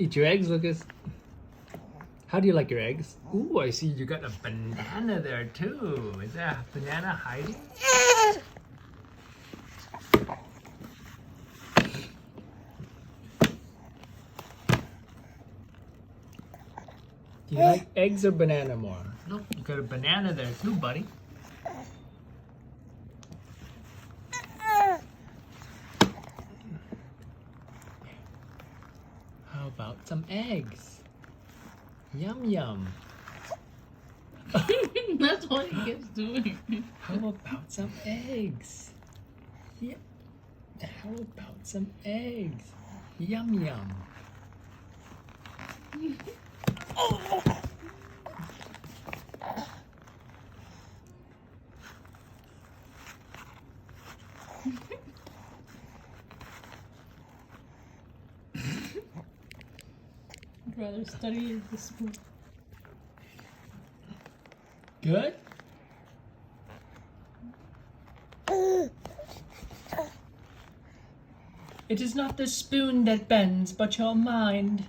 Eat your eggs, Lucas. How do you like your eggs? Ooh, I see you got a banana there too. Is that a banana hiding? Do you like eggs or banana more? Look, you got a banana there too, buddy. How about some eggs? Yum yum. That's what he keeps doing. How about some eggs? Yeah. How about some eggs? Yum yum. I'd rather study the spoon. Good? It is not the spoon that bends, but your mind.